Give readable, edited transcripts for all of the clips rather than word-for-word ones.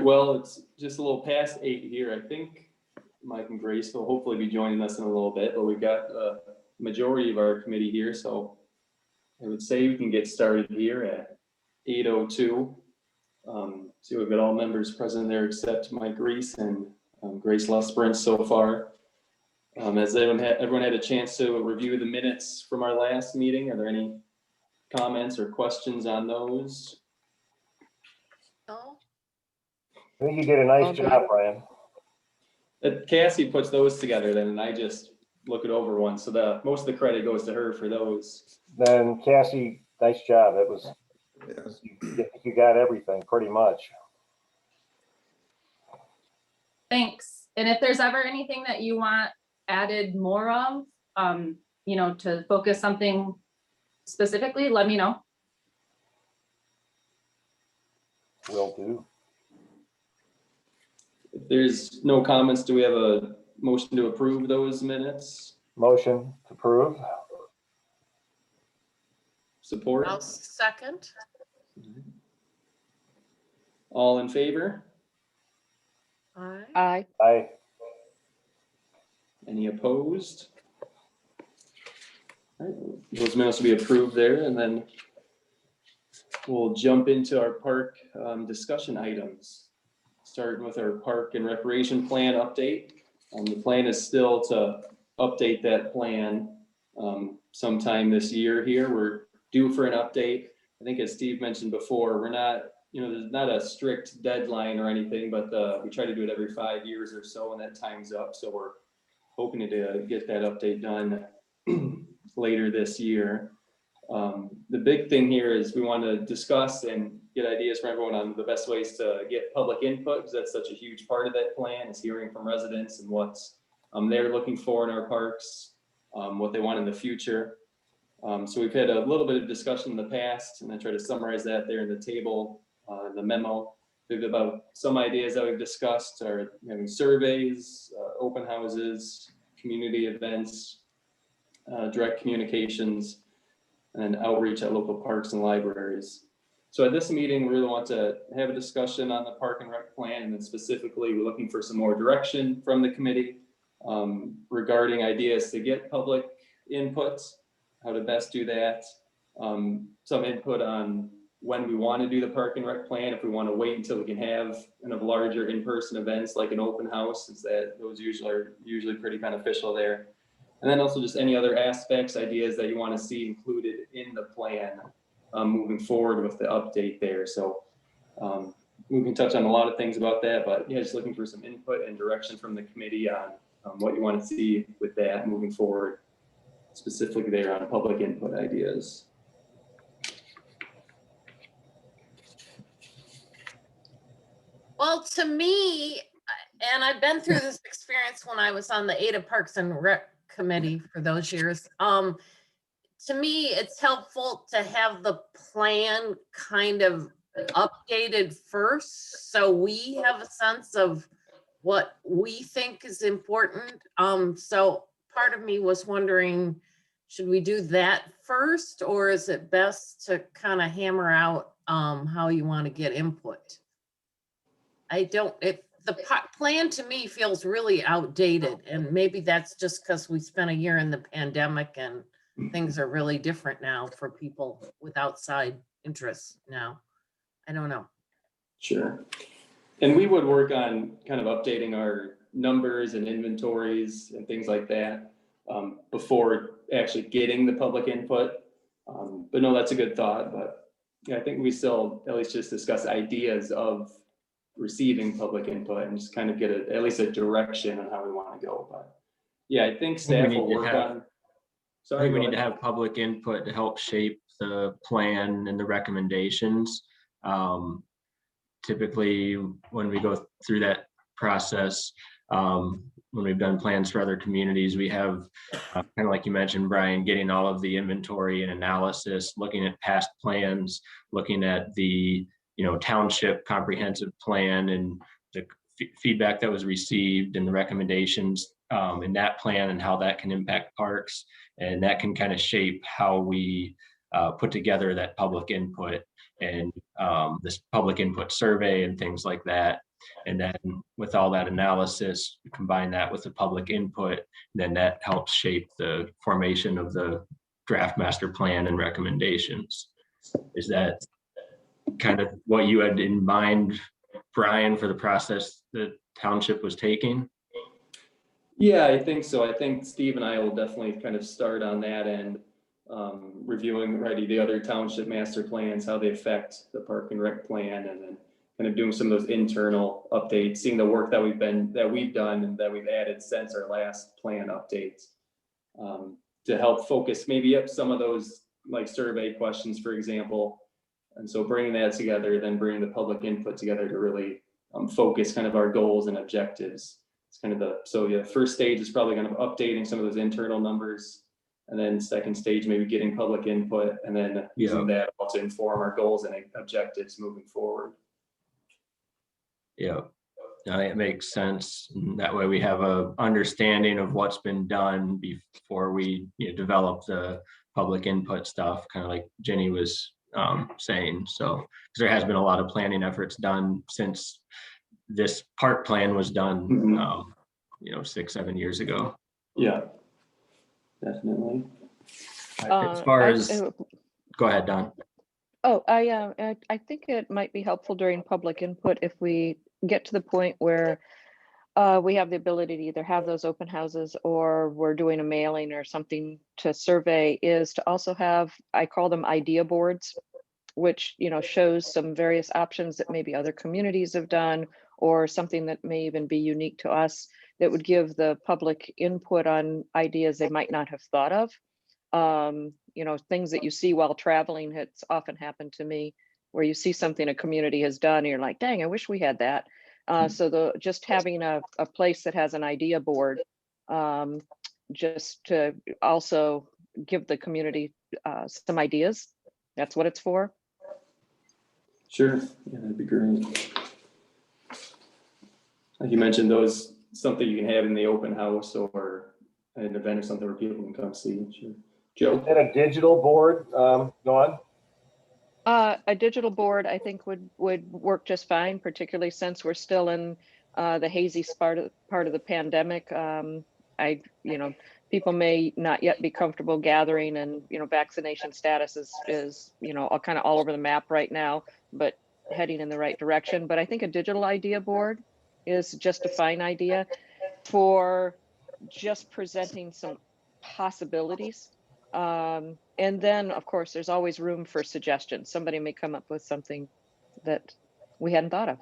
Well, it's just a little past 8 here. I think Mike and Grace will hopefully be joining us in a little bit, but we've got a majority of our committee here, so I would say we can get started here at 8:02. So we've got all members present there except Mike Reese and Grace Lusbrand so far. Has everyone had a chance to review the minutes from our last meeting? Are there any comments or questions on those? No. I think you did a nice job, Brian. Cassie puts those together then, and I just look it over once. So most of the credit goes to her for those. Then Cassie, nice job. It was, you got everything pretty much. Thanks. And if there's ever anything that you want added more of, you know, to focus something specifically, let me know. Will do. If there's no comments, do we have a motion to approve those minutes? Motion to approve. Support? I'll second. All in favor? Aye. Aye. Aye. Any opposed? All right, those minutes will be approved there, and then we'll jump into our park discussion items. Starting with our park and recreation plan update. The plan is still to update that plan sometime this year here. We're due for an update. I think as Steve mentioned before, we're not, you know, there's not a strict deadline or anything, but we try to do it every 5 years or so, and that time's up. So we're hoping to get that update done later this year. The big thing here is we want to discuss and get ideas from everyone on the best ways to get public input, because that's such a huge part of that plan, is hearing from residents and what's they're looking for in our parks, what they want in the future. So we've had a little bit of discussion in the past, and I try to summarize that there in the table, the memo. We've about some ideas that we've discussed are having surveys, open houses, community events, direct communications, and outreach at local parks and libraries. So at this meeting, we really want to have a discussion on the park and rec plan, and then specifically, we're looking for some more direction from the committee regarding ideas to get public input, how to best do that, some input on when we want to do the park and rec plan, if we want to wait until we can have kind of larger in-person events like an open house, since those are usually pretty beneficial there. And then also just any other aspects, ideas that you want to see included in the plan moving forward with the update there. So we can touch on a lot of things about that, but yeah, just looking for some input and direction from the committee on what you want to see with that moving forward, specifically there on public input ideas. Well, to me, and I've been through this experience when I was on the Ada Parks and Rec Committee for those years. To me, it's helpful to have the plan kind of updated first, so we have a sense of what we think is important. So part of me was wondering, should we do that first, or is it best to kind of hammer out how you want to get input? The plan to me feels really outdated, and maybe that's just because we spent a year in the pandemic and things are really different now for people with outside interests now. I don't know. Sure. And we would work on kind of updating our numbers and inventories and things like that before actually getting the public input. But no, that's a good thought. But yeah, I think we still at least just discuss ideas of receiving public input and just kind of get at least a direction on how we want to go. But yeah, I think staff will work on. I think we need to have public input to help shape the plan and the recommendations. Typically, when we go through that process, when we've done plans for other communities, we have kind of like you mentioned, Brian, getting all of the inventory and analysis, looking at past plans, looking at the township comprehensive plan and the feedback that was received and the recommendations in that plan and how that can impact parks. And that can kind of shape how we put together that public input and this public input survey and things like that. And then with all that analysis, combine that with the public input, then that helps shape the formation of the draft master plan and recommendations. Is that kind of what you had in mind, Brian, for the process that Township was taking? Yeah, I think so. I think Steve and I will definitely kind of start on that end, reviewing already the other township master plans, how they affect the park and rec plan, and then kind of doing some of those internal updates, seeing the work that we've done and that we've added since our last plan updates, to help focus maybe up some of those like survey questions, for example. And so bringing that together, then bringing the public input together to really focus kind of our goals and objectives. It's kind of so yeah, first stage is probably kind of updating some of those internal numbers. And then second stage, maybe getting public input and then using that all to inform our goals and objectives moving forward. Yeah, I think it makes sense. And that way we have a understanding of what's been done before we develop the public input stuff, kind of like Jenny was saying. So, because there has been a lot of planning efforts done since this park plan was done, 6-7 years ago. Yeah, definitely. As far as, go ahead, Don. Oh, I think it might be helpful during public input if we get to the point where we have the ability to either have those open houses or we're doing a mailing or something to survey, is to also have, I call them idea boards, which shows some various options that maybe other communities have done, or something that may even be unique to us, that would give the public input on ideas they might not have thought of. Things that you see while traveling. It's often happened to me where you see something a community has done and you're like, dang, I wish we had that. So just having a place that has an idea board, just to also give the community some ideas. That's what it's for. Sure, yeah, that'd be great. Like you mentioned, those something you can have in the open house or an event or something where people can come see. Sure. Joe? And a digital board, Dawn? A digital board, I think would work just fine, particularly since we're still in the hazy part of the pandemic. People may not yet be comfortable gathering, and vaccination status is all over the map right now, but heading in the right direction. But I think a digital idea board is just a fine idea for just presenting some possibilities. And then, of course, there's always room for suggestions. Somebody may come up with something that we hadn't thought of.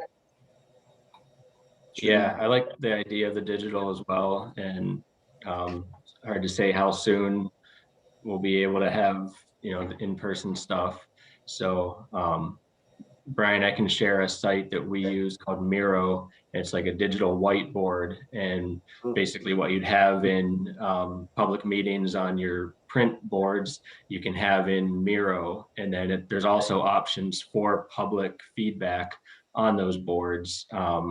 Yeah, I like the idea of the digital as well. And hard to say how soon we'll be able to have, the in-person stuff. So, Brian, I can share a site that we use called Miro. It's like a digital whiteboard, and basically what you'd have in public meetings on your print boards, you can have in Miro. And then there's also options for public feedback on those boards,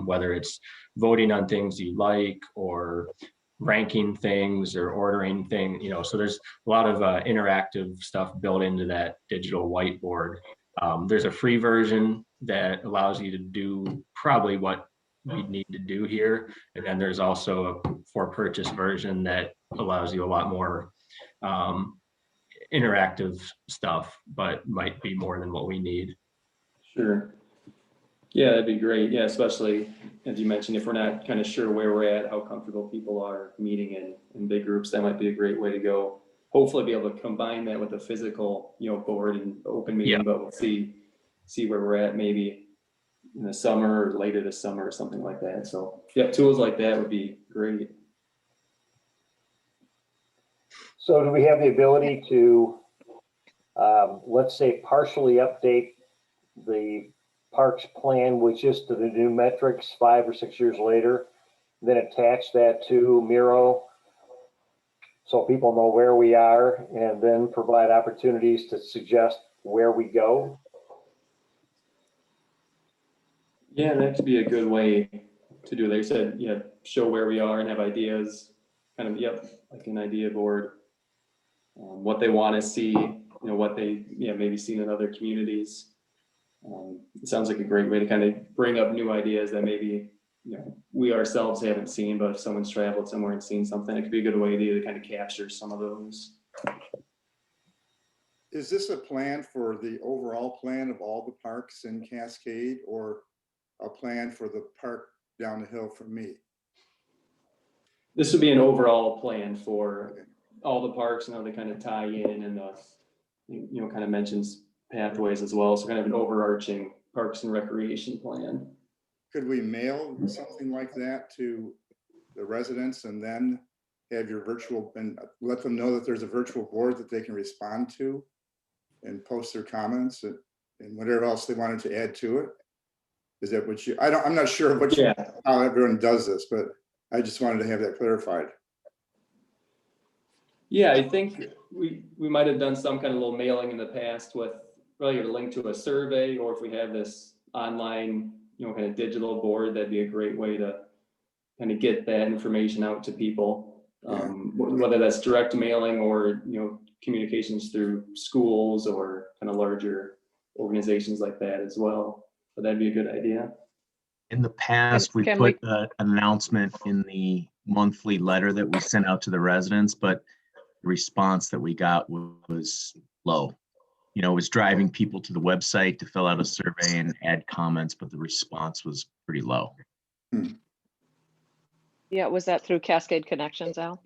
whether it's voting on things you like or ranking things or ordering things, so there's a lot of interactive stuff built into that digital whiteboard. There's a free version that allows you to do probably what we need to do here. And then there's also a for purchase version that allows you a lot more interactive stuff, but might be more than what we need. Sure. Yeah, that'd be great. Yeah, especially as you mentioned, if we're not kind of sure where we're at, how comfortable people are meeting in big groups, that might be a great way to go. Hopefully be able to combine that with a physical, board and open meeting, but we'll see where we're at maybe in the summer or later this summer or something like that. So yeah, tools like that would be great. So do we have the ability to, let's say, partially update the parks plan with just the new metrics 5 or 6 years later, then attach that to Miro so people know where we are, and then provide opportunities to suggest where we go? Yeah, that could be a good way to do it. Like I said, show where we are and have ideas, kind of, like an idea board, what they want to see, what they, maybe seen in other communities. It sounds like a great way to kind of bring up new ideas that maybe, we ourselves haven't seen, but if someone's traveled somewhere and seen something, it could be a good way to kind of capture some of those. Is this a plan for the overall plan of all the parks in Cascade, or a plan for the park down the hill from me? This would be an overall plan for all the parks and how they kind of tie in, and kind of mentions pathways as well. So kind of an overarching parks and recreation plan. Could we mail something like that to the residents and then have your virtual, and let them know that there's a virtual board that they can respond to and post their comments and whatever else they wanted to add to it? Is that what I'm not sure how everyone does this, but I just wanted to have that clarified. Yeah, I think we might have done some kind of little mailing in the past with really a link to a survey, or if we have this online, kind of digital board, that'd be a great way to kind of get that information out to people. Whether that's direct mailing or, communications through schools or kind of larger organizations like that as well. But that'd be a good idea. In the past, we Can put an announcement in the monthly letter that we sent out to the residents, but the response that we got was low. It was driving people to the website to fill out a survey and add comments, but the response was pretty low. Yeah, was that through Cascade Connections, Al?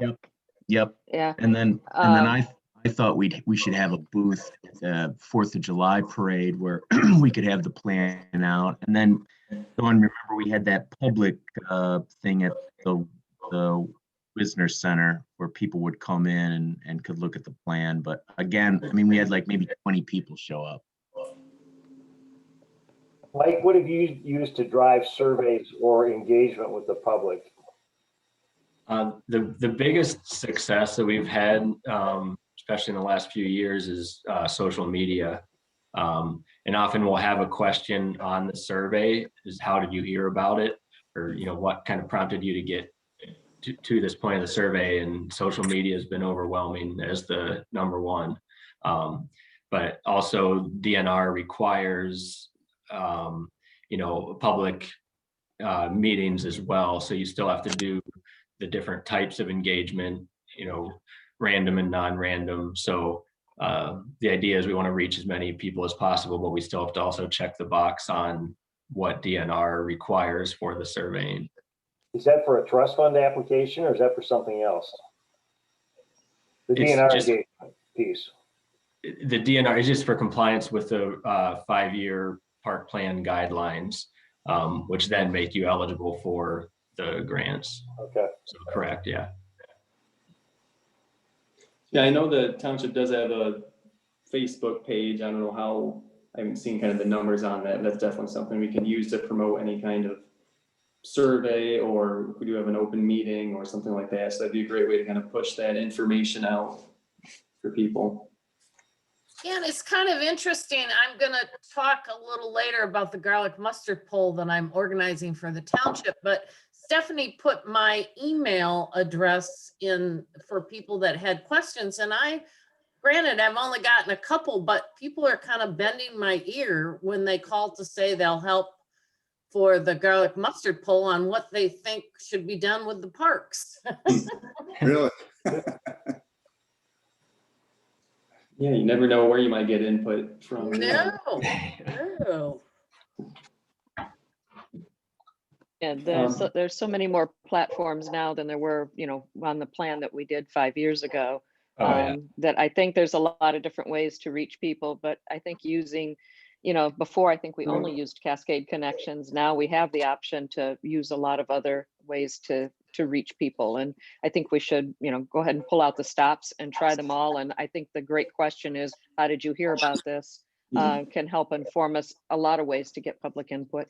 Yep. Yeah. And then I thought we should have a booth at the 4th of July parade where we could have the plan out. And then, Dawn, remember we had that public thing at the Wisner Center where people would come in and could look at the plan. But again, we had like maybe 20 people show up. Mike, what have you used to drive surveys or engagement with the public? The biggest success that we've had, especially in the last few years, is social media. And often we'll have a question on the survey is, how did you hear about it? Or, what kind of prompted you to get to this point of the survey? And social media has been overwhelming as the number one. But also DNR requires, public meetings as well. So you still have to do the different types of engagement, random and non-random. So the idea is we want to reach as many people as possible, but we still have to also check the box on what DNR requires for the surveying. Is that for a trust fund application, or is that for something else? The It's DNR just- engagement piece. The DNR is just for compliance with the 5-year park plan guidelines, which then make you eligible for the grants. Okay. So correct, yeah. Yeah, I know the township does have a Facebook page. I don't know how, I haven't seen kind of the numbers on that. That's definitely something we can use to promote any kind of survey, or if we do have an open meeting or something like that. So that'd be a great way to kind of push that information out for people. Yeah, and it's kind of interesting. I'm going to talk a little later about the garlic mustard poll that I'm organizing for the township, but Stephanie put my email address in for people that had questions. And granted, I've only gotten a couple, but people are kind of bending my ear when they call to say they'll help for the garlic mustard poll on what they think should be done with the parks. Really? Yeah, you never know where you might get input from. No. Yeah, Um, there's so many more platforms now than there were, on the plan that we did 5 years ago. That I think there's a lot of different ways to reach people, but I think using, before I think we only used Cascade Connections. Now we have the option to use a lot of other ways to reach people. And I think we should, go ahead and pull out the stops and try them all. And I think the great question is, how did you hear about this? Can help inform us a lot of ways to get public input.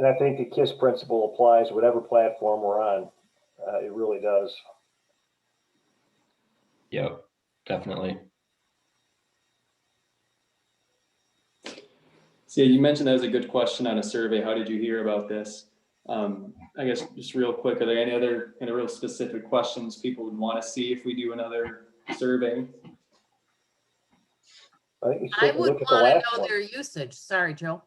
And I think the KISS principle applies whatever platform we're on. It really does. Yep, definitely. So yeah, you mentioned that was a good question on a survey. How did you hear about this? I guess just real quick, are there any other kind of real specific questions people would want to see if we do another survey? I think you should I take a would look at the want to last know one. their usage. Sorry, Joe.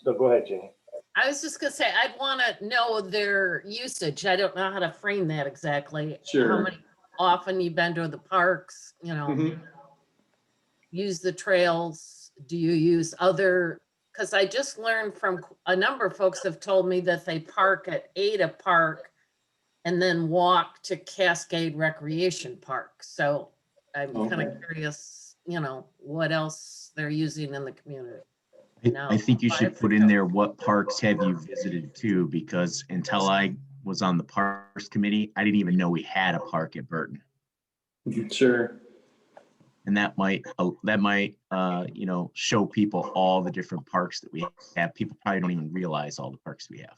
Go ahead, Jenny. I was just gonna say, I'd want to know their usage. I don't know how to frame that exactly. How Sure. many often you've been to the parks, you know, Mhm. use the trails? Do you use other? Because I just learned from a number of folks have told me that they park at Ada Park and then walk to Cascade Recreation Park. So I'm kind of Okay. curious, you know, what else they're using in the community. I think you should Five. put in there what parks have you visited too, because until I was on the Parks Committee, I didn't even know we had a park at Burton. Sure. And that might, you know, show people all the different parks that we have. People probably don't even realize all the parks we have.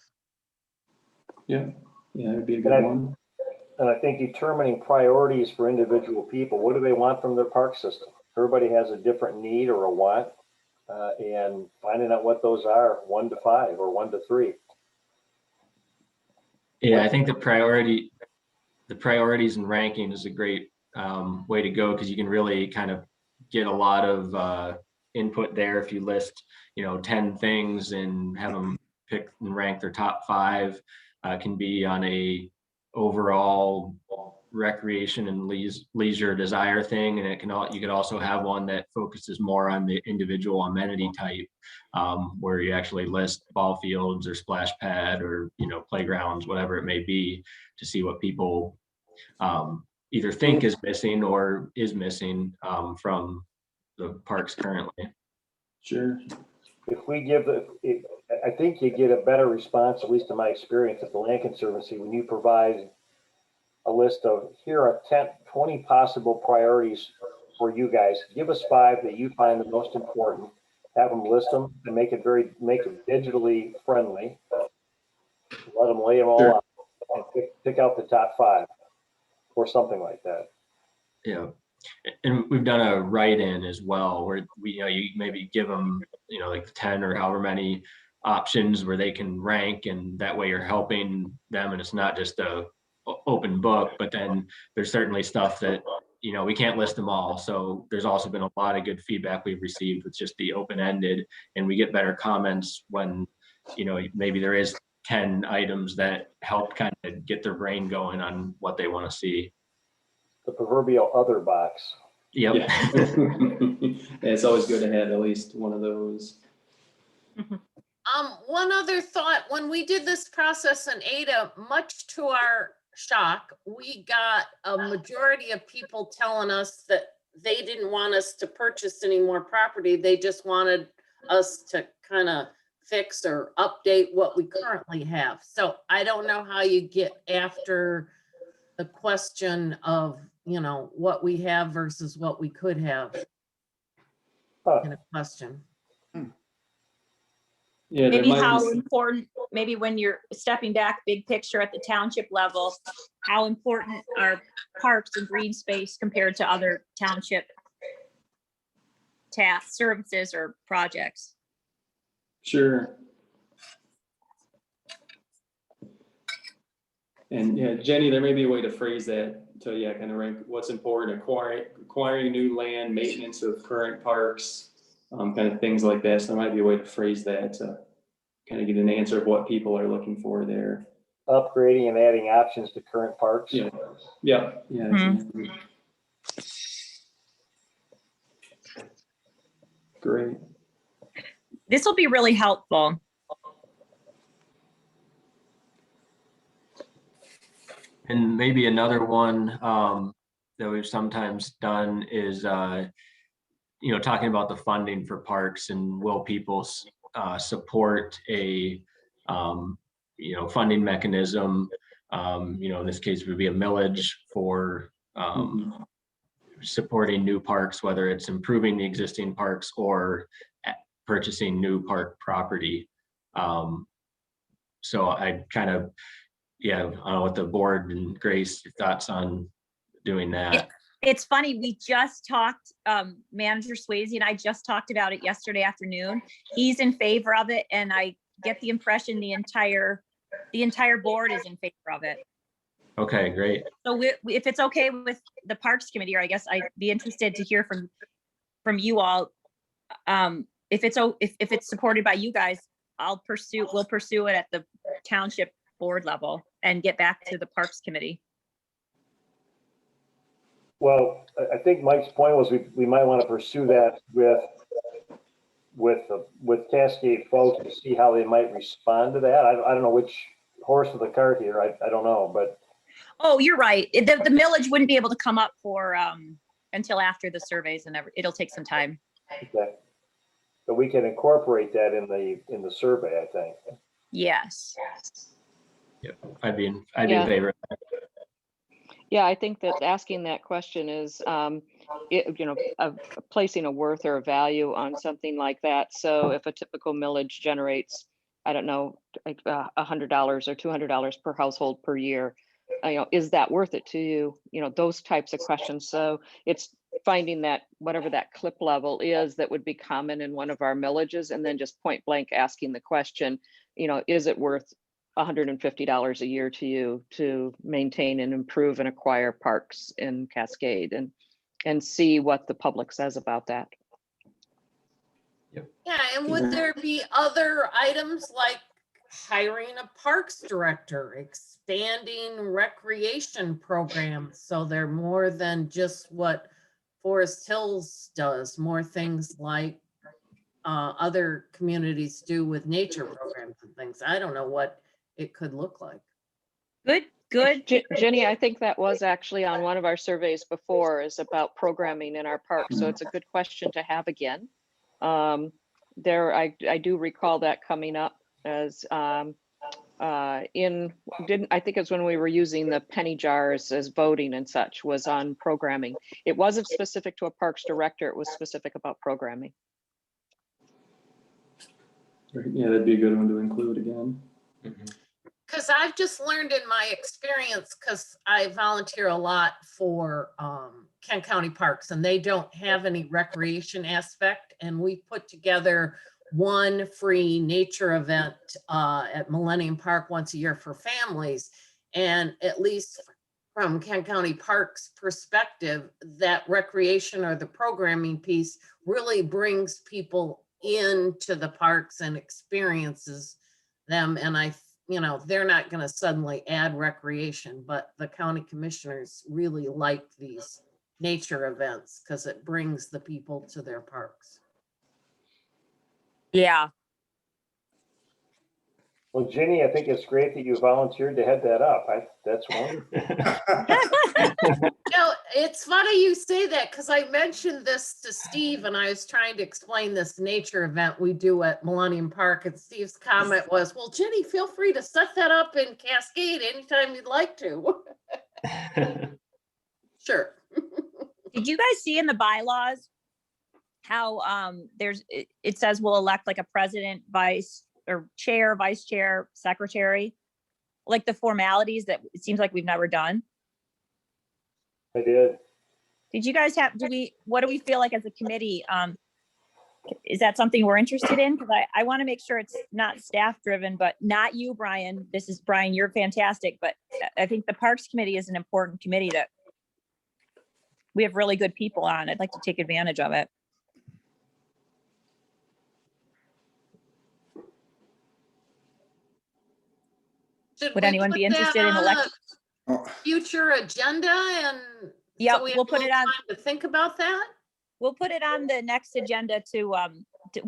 Yeah. Yeah, it'd be a good And I- one. And I think determining priorities for individual people, what do they want from their park system? Everybody has a different need or a want, and finding out what those are, 1 to 5 or 1 to 3. Yeah, I think the priorities and ranking is a great way to go, because you can really kind of get a lot of input there. If you list, you know, 10 things and have them pick and rank their top 5, can be on a overall recreation and leisure desire thing, and you could also have one that focuses more on the individual amenity type, where you actually list ball fields or splash pad or, you know, playgrounds, whatever it may be, to see what people either think is missing or is missing from the parks currently. Sure. If we give I think you get a better response, at least in my experience at the Land Conservancy, when you provide a list of, here are 10, 20 possible priorities for you guys. Give us 5 that you find the most important. Have them list them and make it digitally friendly. Let them lay them all Sure. out and pick out the top 5 or something like that. Yeah. And we've done a write-in as well, where we, you know, you maybe give them, you know, like 10 or however many options where they can rank, and that way you're helping them, and it's not just a open book. But then there's certainly stuff that, you know, we can't list them all. So there's also been a lot of good feedback we've received with just the open-ended, and we get better comments when, you know, maybe there is 10 items that help kind of get their brain going on what they want to see. The proverbial other box. Yep. Yeah. It's always good to have at least one of those. One other thought, when we did this process in Ada, much to our shock, we got a majority of people telling us that they didn't want us to purchase any more property. They just wanted us to kind of fix or update what we currently have. So I don't know how you get after the question of, you know, what we have versus what we could have in a question. Yeah, there Maybe might how be, important, maybe when you're stepping back big picture at the township level, how important are parks and green space compared to other township tasks, services, or projects? sure. And yeah, Jenny, there may be a way to phrase that to, yeah, kind of rank what's important, acquiring new land, maintenance of current parks, kind of things like that. So there might be a way to phrase that to kind of get an answer of what people are looking for there. Upgrading and adding options to current parks. Yeah, yeah, yeah. Exactly. Great. This will be really helpful. And maybe another one that we've sometimes done is, you know, talking about the funding for parks, and will people support a, you know, funding mechanism. You know, in this case, it would be a millage for supporting new parks, whether it's improving the existing parks or purchasing new park property. So I kind of, yeah, I don't know what the board and Grace, your thoughts on doing that. It's funny, we just talked, Manager Swayze and I just talked about it yesterday afternoon. He's in favor of it, and I get the impression the entire board is in favor of it. Okay, great. So if it's okay with the Parks Committee, or I guess I'd be interested to hear from you all, if it's supported by you guys, we'll pursue it at the township board level and get back to the Parks Committee. Well, I think Mike's point was we might want to pursue that with Cascade folks to see how they might respond to that. I don't know which horse of the cart here. I don't know, but. Oh, you're right. The millage wouldn't be able to come up for, until after the surveys and it'll take some time. Okay. But we can incorporate that in the survey, I think. Yes. Yep, I'd be in favor of that. Yeah, I think that asking that question is, placing a worth or a value on something like that. So if a typical millage generates, I don't know, like $100 or $200 per household per year, is that worth it to you? Those types of questions. So it's finding that whatever that clip level is that would be common in one of our millages, and then just point blank asking the question, is it worth $150 a year to you to maintain and improve and acquire parks in Cascade, and see what the public says about that. Yep. Yeah, and would there be other items like hiring a parks director, expanding recreation programs so they're more than just what Forest Hills does, more things like other communities do with nature programs and things. I don't know what it could look like. Good. Jenny, I think that was actually on one of our surveys before, is about programming in our park. So it's a good question to have again. I do recall that coming up as I think it's when we were using the penny jars as voting and such, was on programming. It wasn't specific to a parks director, it was specific about programming. Yeah, that'd be a good one to include again. Because I've just learned in my experience, because I volunteer a lot for Kent County Parks, and they don't have any recreation aspect. And we put together one free nature event at Millennium Park once a year for families. And at least from Kent County Parks perspective, that recreation or the programming piece really brings people into the parks and experiences them. And they're not going to suddenly add recreation, but the county commissioners really like these nature events because it brings the people to their parks. Yeah. Well, Jenny, I think it's great that you volunteered to head that up. That's wonderful. It's funny you say that because I mentioned this to Steve and I was trying to explain this nature event we do at Millennium Park, and Steve's comment was, well, Jenny, feel free to set that up in Cascade anytime you'd like to. Sure. Did you guys see in the bylaws how it says we'll elect like a president, vice chair, secretary, like the formalities that it seems like we've never done? I did. Did you guys what do we feel like as a committee? Is that something we're interested in? Because I want to make sure it's not staff driven, but not you, Brian. This is Brian, you're fantastic. But I think the Parks Committee is an important committee that we have really good people on. I'd like to take advantage of it. Would anyone be interested in election? Future agenda, and yeah, so we'll put it on time to think about that. We'll put it on the next agenda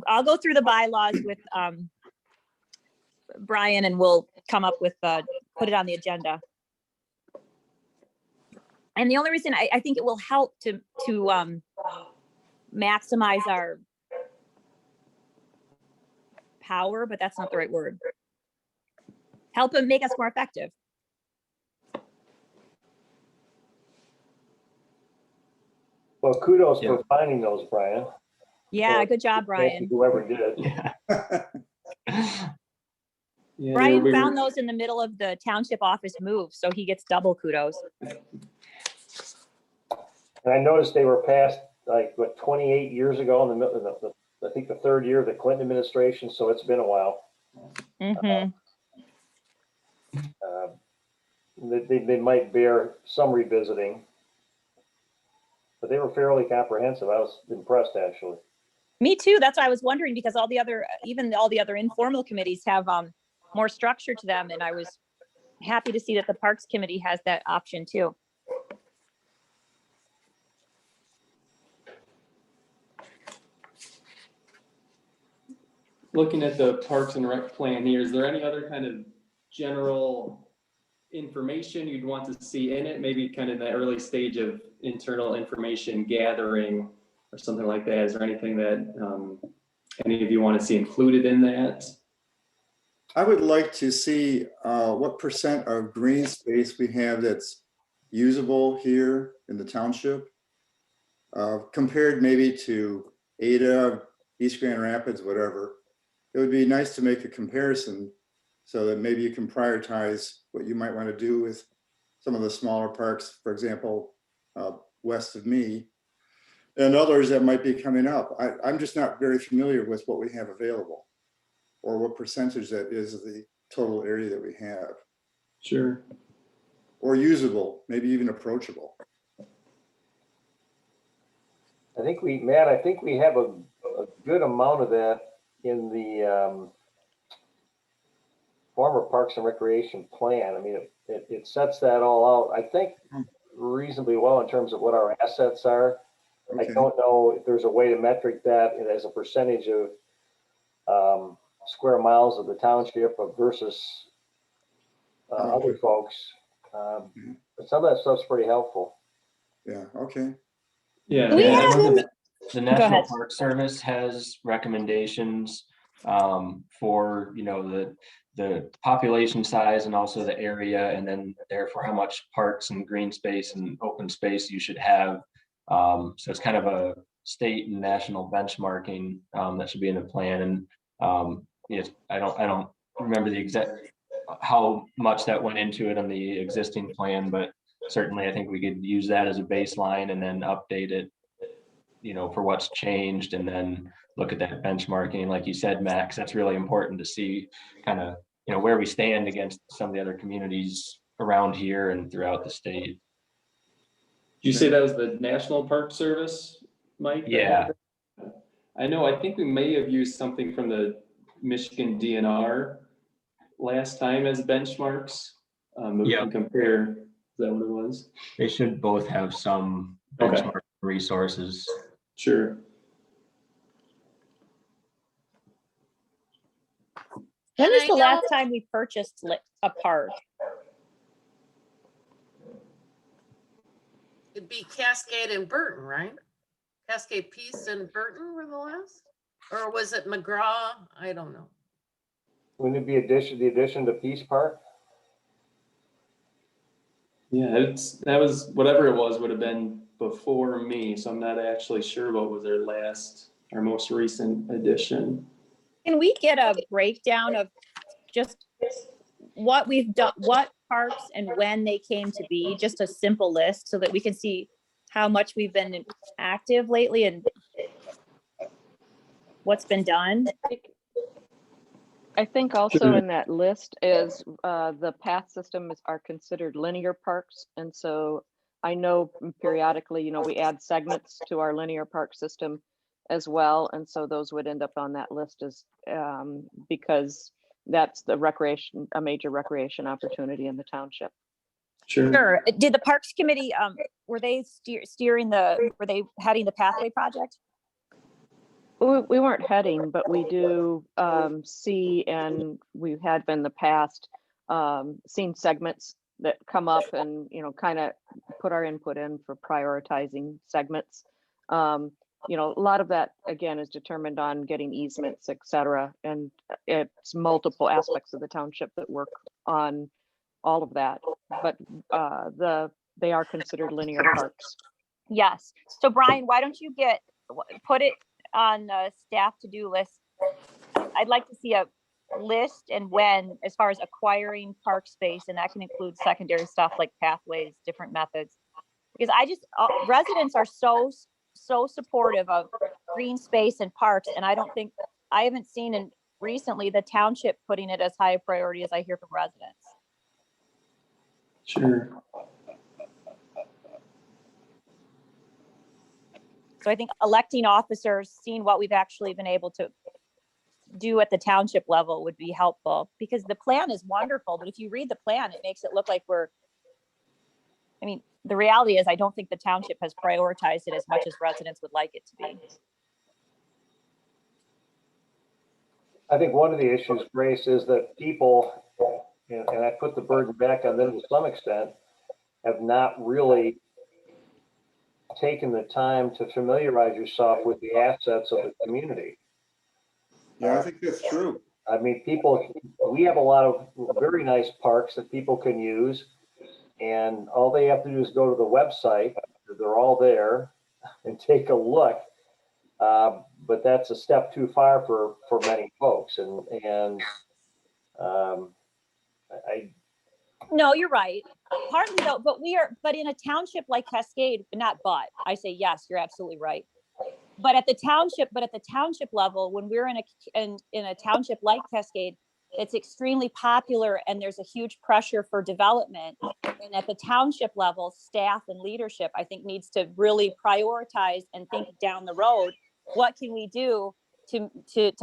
I'll go through the bylaws with Brian, and we'll come up with put it on the agenda. And the only reason I think it will help to maximize our power, but that's not the right word. Help it make us more effective. Well, kudos for finding those, Brian. Yeah, good job, Brian. Whoever did. Yeah, Brian found those in the middle of the township office move, so he gets double kudos. And I noticed they were passed 28 years ago in the middle of I think the third year of the Clinton administration, so it's been a while. Mm-hmm. They might bear some revisiting, but they were fairly comprehensive. I was impressed, actually. Me too. That's why I was wondering, because all the other, even all the other informal committees have more structure to them. And I was happy to see that the Parks Committee has that option too. Looking at the Parks and Rec plan here, is there any other kind of general information you'd want to see in it? Maybe kind of the early stage of internal information gathering or something like that. Is there anything that any of you want to see included in that? I would like to see what percent of green space we have that's usable here in the township, compared maybe to Ada, East Grand Rapids, whatever. It would be nice to make a comparison so that maybe you can prioritize what you might want to do with some of the smaller parks, for example, west of me, and others that might be coming up. I'm just not very familiar with what we have available or what percentage that is of the total area that we have. Sure. Or usable, maybe even approachable. I think Matt, I think we have a good amount of that in the former Parks and Recreation plan. I mean, it sets that all out, I think, reasonably well in terms of what our assets are. Okay. I don't know if there's a way to metric that as a percentage of square miles of the township versus other folks. But some of that stuff's pretty helpful. Yeah, okay. Yeah. Do we I have know any- that The Go National ahead. Park Service has recommendations for, you know, the population size and also the area, and then therefore how much parks and green space and open space you should have. So it's kind of a state and national benchmarking that should be in the plan. And yes, I don't remember the exact how much that went into it on the existing plan, but certainly I think we could use that as a baseline and then update it, you know, for what's changed, and then look at that benchmarking. Like you said, Max, that's really important to see kind of, you know, where we stand against some of the other communities around here and throughout the state. Did you say that was the National Park Service, Mike? Yeah. I know, I think we may have used something from the Michigan DNR last time as benchmarks. But we can compare, is that what it was? They should both have some Okay. benchmark resources. Sure. When And was I the last know- time we purchased a park? It'd be Cascade and Burton, right? Cascade Peace and Burton were the last? Or was it McGraw? I don't know. Wouldn't it be the addition to Peace Park? Yeah, that was, whatever it was, would have been before me, so I'm not actually sure what was our most recent addition. Can we get a breakdown of just what we've done, what parks and when they came to be, just a simple list so that we can see how much we've been active lately and what's been done? I think also Sure. in that list is the path systems are considered linear parks. And so I know periodically, you know, we add segments to our linear park system as well. And so those would end up on that list as because that's the recreation, a major recreation opportunity in the township. Sure. Sure. Did the Parks Committee, were they were they heading the pathway project? We weren't heading, but we do see, and we had been in the past, seen segments that come up and, you know, kind of put our input in for prioritizing segments. You know, a lot of that, again, is determined on getting easements, et cetera. And it's multiple aspects of the township that work on all of that. But they are considered linear parks. Yes. So Brian, why don't you put it on the staff to-do list? I'd like to see a list and when, as far as acquiring park space, and that can include secondary stuff like pathways, different methods. Because residents are so supportive of green space and parks, and I haven't seen recently the township putting it as high a priority as I hear from residents. Sure. So I think electing officers, seeing what we've actually been able to do at the township level would be helpful, because the plan is wonderful, but if you read the plan, it makes it look like I mean, the reality is I don't think the township has prioritized it as much as residents would like it to be. I think one of the issues, Grace, is that people, and I put the burden back on them to some extent, have not really taken the time to familiarize yourself with the assets of the community. Yeah, I think that's true. I mean, we have a lot of very nice parks that people can use, and all they have to do is go to the website. They're all there, and take a look. But that's a step too far for many folks, and No, you're right. Partly though, but in a township like Cascade, I say, yes, you're absolutely right. But at the township level, when we're in a township like Cascade, it's extremely popular and there's a huge pressure for development. And at the township level, staff and leadership, I think, needs to really prioritize and think down the road. What can we do to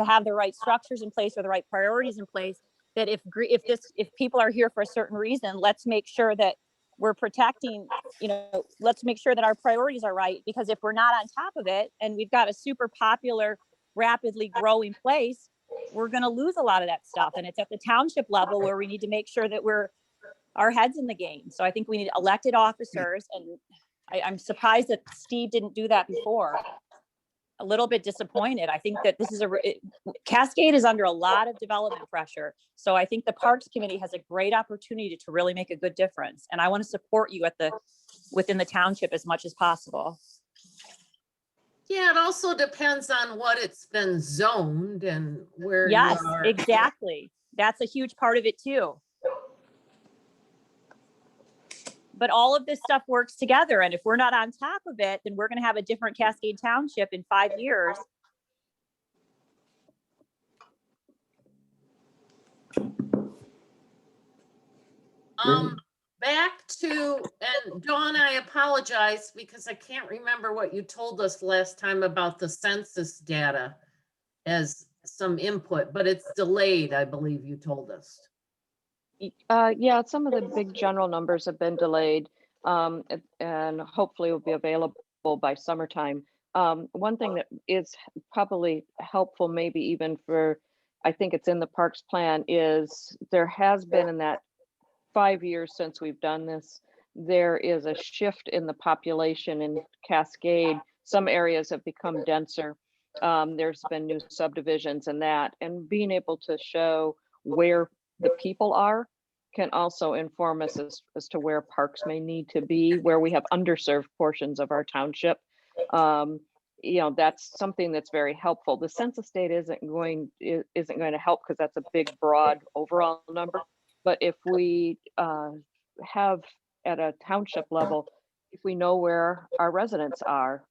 have the right structures in place or the right priorities in place? That if people are here for a certain reason, let's make sure that we're protecting, let's make sure that our priorities are right, because if we're not on top of it and we've got a super popular, rapidly growing place, we're going to lose a lot of that stuff. And it's at the township level where we need to make sure that our heads in the game. So I think we need elected officers, and I'm surprised that Steve didn't do that before. A little bit disappointed. I think that Cascade is under a lot of development pressure. So I think the Parks Committee has a great opportunity to really make a good difference. And I want to support you within the township as much as possible. Yeah, it also depends on what it's been zoned and where you Yes, are. exactly. That's a huge part of it too. But all of this stuff works together. And if we're not on top of it, then we're going to have a different Cascade Township in 5 years. Back to, and Dawn, I apologize because I can't remember what you told us last time about the census data as some input, but it's delayed, I believe you told us. Yeah, some of the big general numbers have been delayed, and hopefully will be available by summertime. One thing that is probably helpful, maybe even I think it's in the parks plan, is there has been in that 5 years since we've done this, there is a shift in the population in Cascade. Some areas have become denser. There's been new subdivisions and that, and being able to show where the people are can also inform us as to where parks may need to be, where we have underserved portions of our township. That's something that's very helpful. The census data isn't going to help because that's a big, broad overall number. But if we have at a township level, if we know where our residents are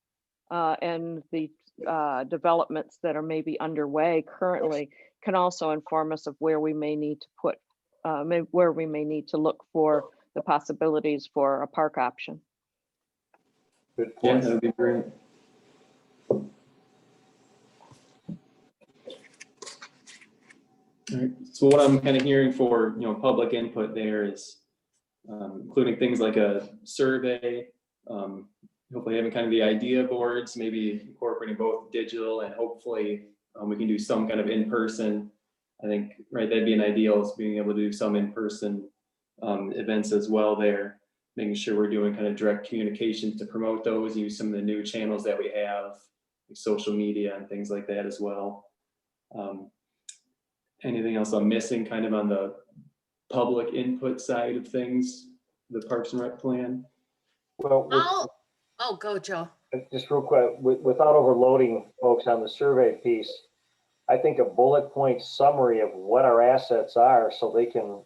and the developments that are maybe underway currently, can also inform us of where we may need to where we may need to look for the possibilities for a park option. good Yeah, point. that would be great. All right, so what I'm kind of hearing for, public input there is including things like a survey, hopefully having kind of the idea boards, maybe incorporating both digital and hopefully we can do some kind of in-person. I think, right, that'd be an ideal, is being able to do some in-person events as well there, making sure we're doing kind of direct communications to promote those, use some of the new channels that we have, like social media and things like that as well. Anything else I'm missing kind of on the public input side of things, the Parks and Rec plan? Well, Go, Joe. just real quick, without overloading folks on the survey piece, I think a bullet point summary of what our assets are, so they can,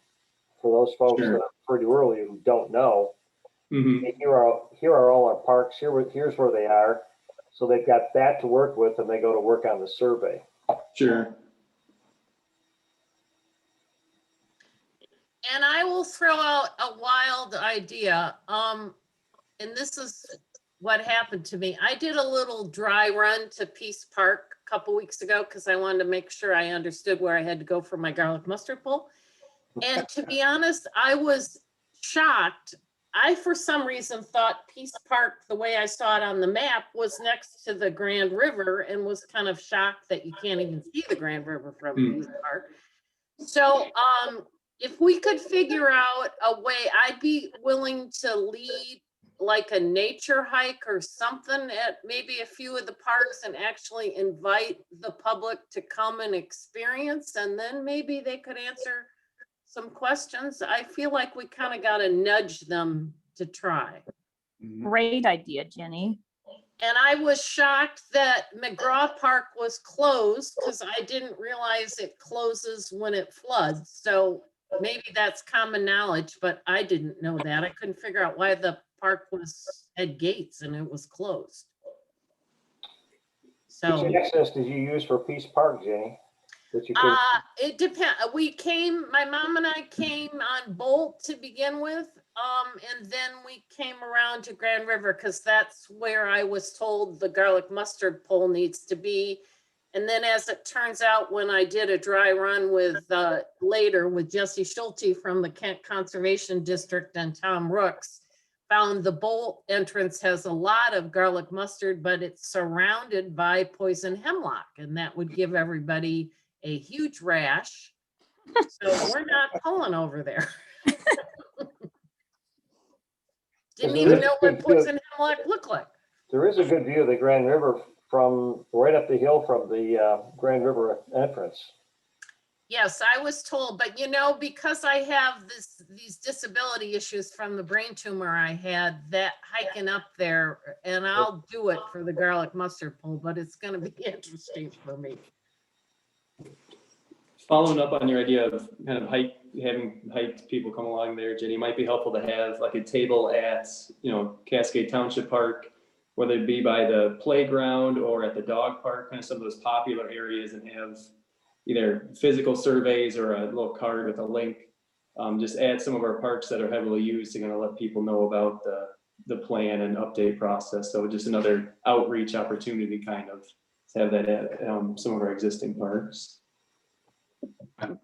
for those folks Sure. that are pretty early who don't know, Mm-hmm. here are all our parks, here's where they are. So they've got that to work with and they go to work on the survey. Sure. And I will throw out a wild idea. And this is what happened to me. I did a little dry run to Peace Park a couple weeks ago because I wanted to make sure I understood where I had to go for my garlic mustard pull. And to be honest, I was shocked. I, for some reason, thought Peace Park, the way I saw it on the map, was next to the Grand River, and was kind of shocked that you can't even see the Grand River from Peace Park. So if we could figure out a way, I'd be willing to lead like a nature hike or something at maybe a few of the parks and actually invite the public to come and experience, and then maybe they could answer some questions. I feel like we kind of got to nudge them to try. Great idea, Jenny. And I was shocked that McGraw Park was closed because I didn't realize it closes when it floods. So maybe that's common knowledge, but I didn't know that. I couldn't figure out why the park had gates and it was closed. So Which access did you use for Peace Park, Jenny? That you could, it depends. My mom and I came on Bolt to begin with. And then we came around to Grand River because that's where I was told the garlic mustard pole needs to be. And then as it turns out, when I did a dry run with later with Jesse Schulte from the Kent Conservation District and Tom Rooks, found the Bolt entrance has a lot of garlic mustard, but it's surrounded by poison hemlock, and that would give everybody a huge rash. So we're not pulling over there. Didn't even know what poison hemlock looked like. there is a good view of the Grand River from right up the hill from the Grand River entrance. Yes, I was told, but you know, because I have these disability issues from the brain tumor I had, that hiking up there, and I'll do it for the garlic mustard pole, but it's gonna be interesting for me. Following up on your idea of kind of having hiked people come along there, Jenny, might be helpful to have like a table at, Cascade Township Park, whether it be by the playground or at the dog park, kind of some of those popular areas, and have either physical surveys or a little card with a link. Just add some of our parks that are heavily used to kind of let people know about the plan and update process. So just another outreach opportunity kind of to have that at some of our existing parks.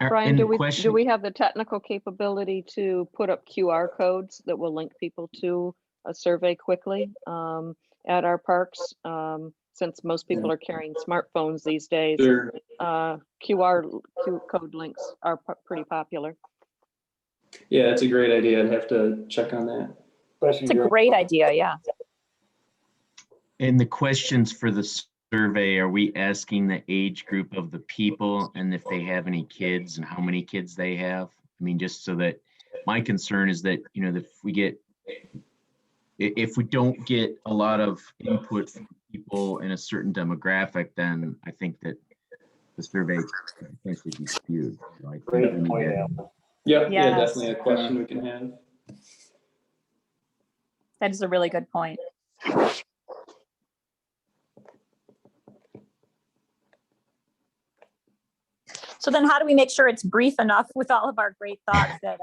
Brian, do we have the technical capability to put up QR codes that will link people to a survey quickly at our parks? Since most people are carrying smartphones these days, Sure. QR code links are pretty popular. Yeah, that's a great idea. I'd have to check on that. It's a great idea, yeah. And the questions for the survey, are we asking the age group of the people and if they have any kids and how many kids they have? I mean, just so that my concern is that, if we don't get a lot of input from people in a certain demographic, then I think that the survey could potentially be skewed. So I think Great we need point, to- Alan. Yeah, Yes. definitely a question we can have. That is a really good point. So then how do we make sure it's brief enough with all of our great thoughts that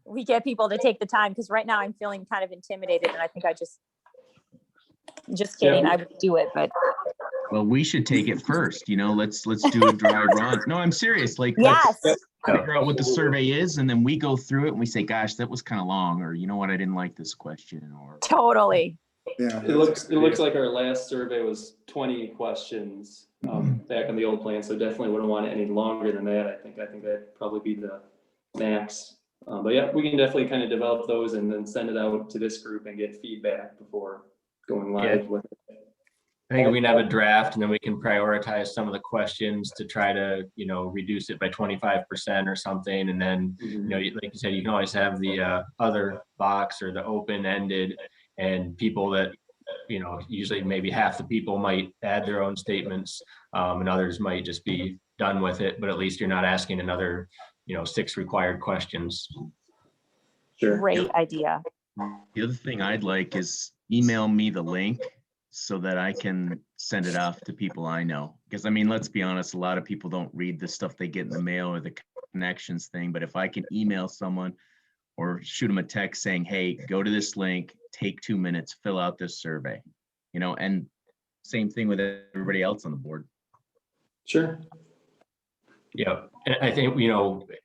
we get people to take the time? Because right now I'm feeling kind of intimidated, and I think just kidding, I would do it, but. Well, we should take it first, let's do a dry run. No, I'm serious. Like, Yes. let's figure out what the survey is, and then we go through it and we say, gosh, that was kind of long, or you know what, I didn't like this question, or. Totally. Yeah. It looks like our last survey was 20 questions back on the old plan, so definitely wouldn't want it any longer than that. I think that'd probably be the max. But yeah, we can definitely kind of develop those and then send it out to this group and get feedback before going live with it. I think we can have a draft and then we can prioritize some of the questions to try to, reduce it by 25% or something. And then, like you said, you can always have the other box or the open-ended, and people that, usually maybe half the people might add their own statements and others might just be done with it, but at least you're not asking another, 6 required questions. Sure. Great idea. The other thing I'd like is email me the link so that I can send it off to people I know. Because let's be honest, a lot of people don't read the stuff they get in the mail or the connections thing, but if I can email someone or shoot them a text saying, hey, go to this link, take 2 minutes, fill out this survey, and same thing with everybody else on the board. Sure. Yeah, and I think,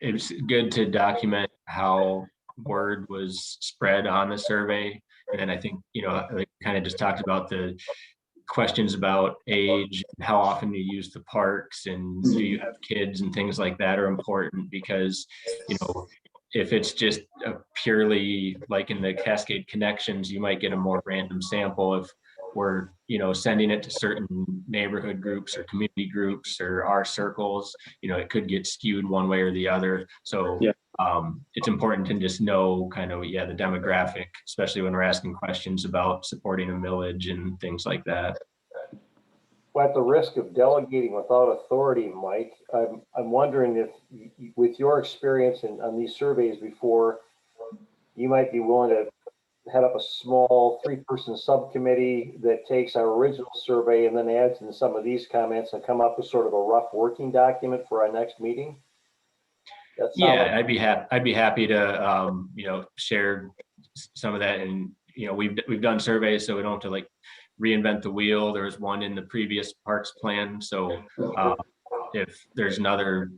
it's good to document how word was spread on the survey. And then I think, like kind of just talked about the questions about age, how often you use the parks, and do you have kids and things like that are important, because, if it's just a purely like in the Cascade connections, you might get a more random sample. If we're, sending it to certain neighborhood groups or community groups or our circles, it could get skewed one way or the other. So Yeah. It's important to just know kind of, the demographic, especially when we're asking questions about supporting a millage and things like that. Well, at the risk of delegating without authority, Mike, I'm wondering if, with your experience on these surveys before, you might be willing to head up a small 3-person subcommittee that takes our original survey and then adds in some of these comments and come up with sort of a rough working document for our next meeting. Yeah, I'd be happy to, share some of that. And, we've done surveys, so we don't have to like reinvent the wheel. There was one in the previous parks plan. So if there's another,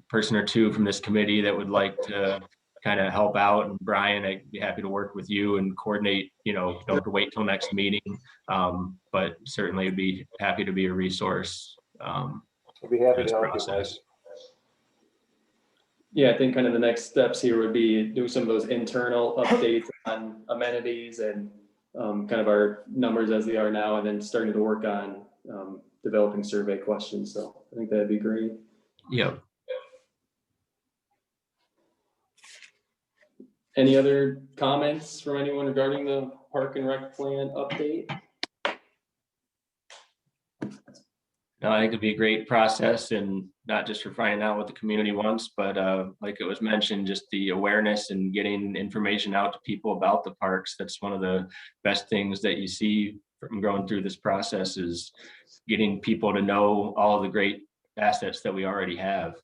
person or two from this committee that would like to kind of help out, and Brian, I'd be happy to work with you and coordinate, don't have to wait till next meeting. But certainly I'd be happy to be a resource. I'd be happy to help you, Mike. Yeah, I think kind of the next steps here would be do some of those internal updates on amenities and kind of our numbers as they are now, and then starting to work on developing survey questions. So I think that'd be great. Yeah. Any other comments from anyone regarding the Park and Rec plan update? No, I think it'd be a great process, and not just for finding out what the community wants, but like it was mentioned, just the awareness and getting information out to people about the parks. That's one of the best things that you see from going through this process, is getting people to know all of the great assets that we already have.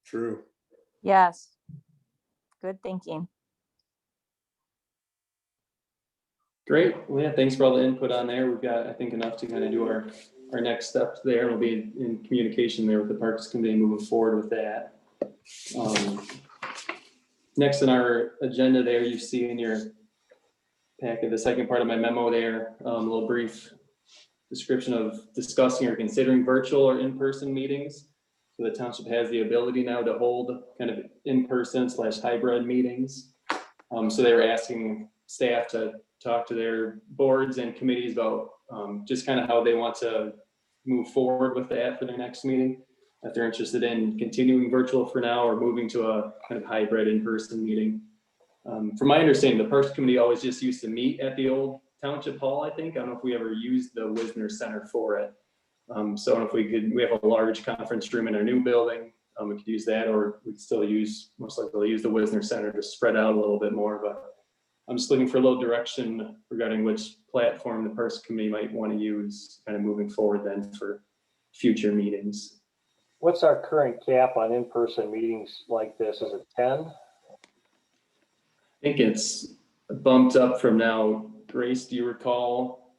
True. Yes. Good thinking. Great. Well, yeah, thanks for all the input on there. We've got, I think, enough to kind of do our next steps there. We'll be in communication there with the Parks Committee moving forward with that. Next on our agenda there, you see in your packet, the second part of my memo there, a little brief description of discussing or considering virtual or in-person meetings. So the township has the ability now to hold kind of in-person / hybrid meetings. So they were asking staff to talk to their boards and committees about just kind of how they want to move forward with that for their next meeting. If they're interested in continuing virtual for now or moving to a kind of hybrid in-person meeting. From my understanding, the Parks Committee always just used to meet at the old Township Hall, I think. I don't know if we ever used the Wisner Center for it. So if we have a large conference room in our new building, we could use that, or we could still most likely use the Wisner Center to spread out a little bit more. But I'm just looking for a little direction regarding which platform the Parks Committee might want to use kind of moving forward then for future meetings. What's our current cap on in-person meetings like this? Is it 10? I think it's bumped up from now. Grace, do you recall?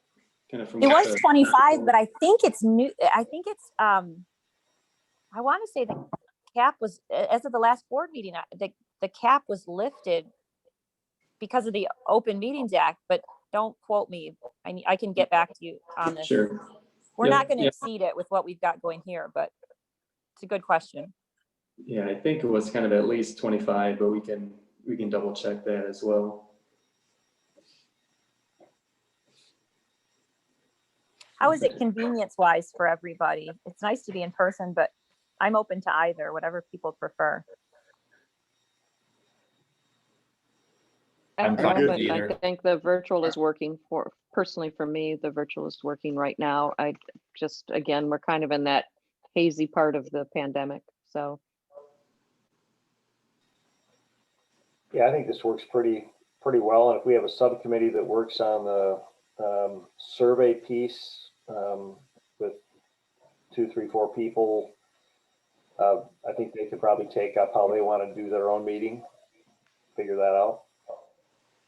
Kind of from It was 25, but I think it's new. I think it's, I want to say the cap was, as of the last board meeting, the cap was lifted because of the Open Meetings Act, but don't quote me. I can get back to you on this. Sure. We're Yep, not going to yep. exceed it with what we've got going here, but it's a good question. Yeah, I think it was kind of at least 25, but we can double check that as well. How is it convenience wise for everybody? It's nice to be in person, but I'm open to either, whatever people prefer. At I'm the fine with moment, either. I think the virtual is working personally for me, the virtual is working right now. Again, we're kind of in that hazy part of the pandemic, so. Yeah, I think this works pretty well. And if we have a subcommittee that works on the survey piece with 2, 3, 4 people, I think they could probably take up how they want to do their own meeting. figure that out.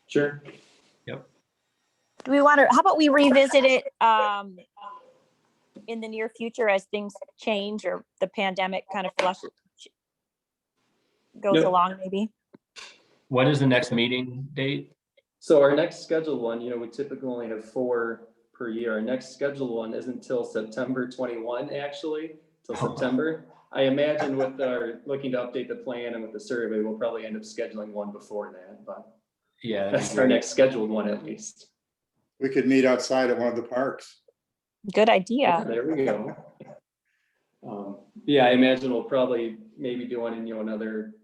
Sure. Do we want to, how about we revisit it in the near future as things change or the pandemic kind of goes Yep. along maybe? What is the next meeting date? So our next scheduled one, we typically only have 4 per year. Our next scheduled one isn't until September 21, actually, till September. I imagine with our looking to update the plan and with the survey, we'll probably end up scheduling one before that, but Yeah, that'd be that's our great. next scheduled one at least. We could meet outside at one of the parks. Good idea. There we go. Yeah, I imagine we'll probably maybe do one in, another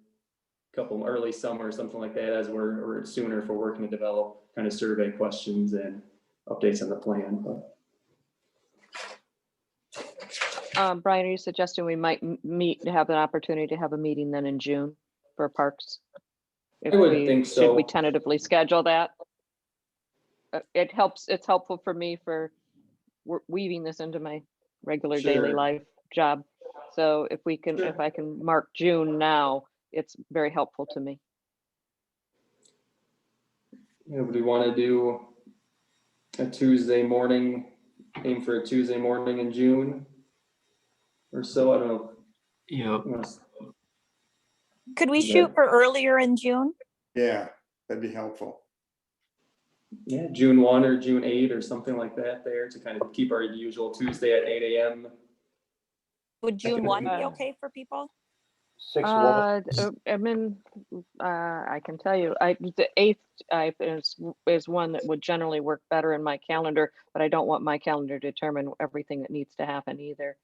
couple early summer or something like that, as we're sooner if we're working to develop kind of survey questions and updates on the plan, but. Brian, are you suggesting we might have an opportunity to have a meeting then in June for parks? I would think so. Should we tentatively schedule that? It's helpful for me for weaving this into my regular daily Sure. life job. So if Sure. I can mark June now, it's very helpful to me. Do we want to do a Tuesday morning, aim for a Tuesday morning in June? Or so, I don't know. Yep. Could we Yeah. shoot for earlier in June? Yeah, that'd be helpful. Yeah, June 1 or June 8 or something like that there to kind of keep our usual Tuesday at 8 a.m. Would June 1 be Uh, okay for people? 6 woman, I can tell you, the 8th is one that would generally work better in my calendar, but I don't want my calendar to determine everything that needs to happen either.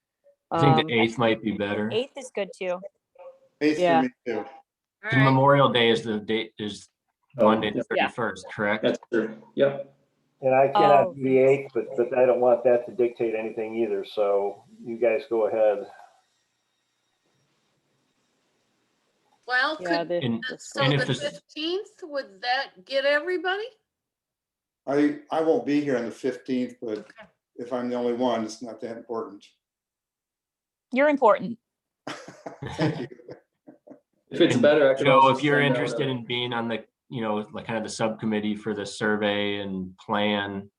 I think the 8th might be better. 8th is good too. 8th Yeah. for me too. All The right. Memorial Day is the date is Oh, Monday the yeah. 31st, correct? That's true. Yep. and I cannot Oh. do the 8th, but I don't want that to dictate anything either, so you guys go ahead. Well, Yeah, could, And, so and the if this, 15th, would that get everybody? I won't be here on the 15th, but if I'm the only one, it's not that important. You're important. Thank you. If it's and better, I can Joe, also if you're send out interested a- in being on the, like kind of the subcommittee for the survey and plan,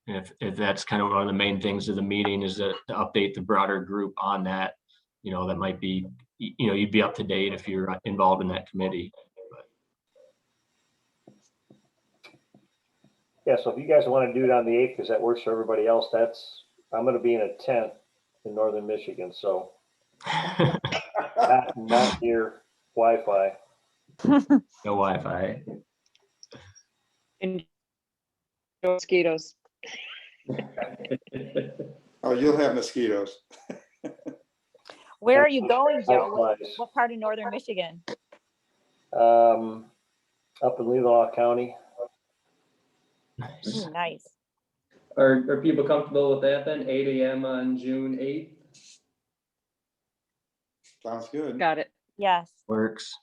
if that's kind of one of the main things of the meeting is to update the broader group on that, that might be, you'd be up to date if you're involved in that committee. Yeah, so if you guys want to do it on the 8th, because that works for everybody else, I'm going to be in a tent in northern Michigan, so not near Wi-Fi. No Wi-Fi. And mosquitoes. Oh, you'll have mosquitoes. Where are you going, Joe? Likewise. What part of northern Michigan? Up in Leelanau County. Nice. Ooh, nice. Are people comfortable with that then? 8 a.m. on June 8th? Sounds good. Got it. Yes. Works.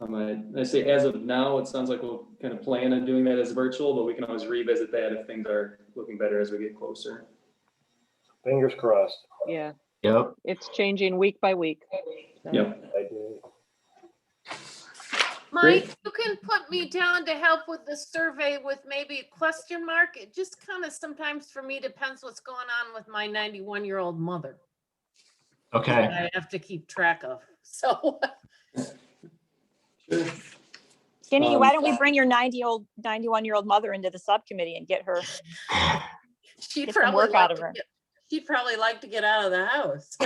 I say as of now, it sounds like we'll kind of plan on doing that as virtual, but we can always revisit that if things are looking better as we get closer. Fingers crossed. Yeah, Yep. it's changing week by week. So. Yep. I do. Mike, you can put me down to help with the survey with maybe a question mark. It just kind of sometimes for me depends what's going on with my 91-year-old mother that Okay. I have to keep track of. So Sure. Ginny, why don't we bring your 91-year-old mother into the subcommittee and get her, she'd Get some probably work out like of to her. she'd probably like to get out of the house.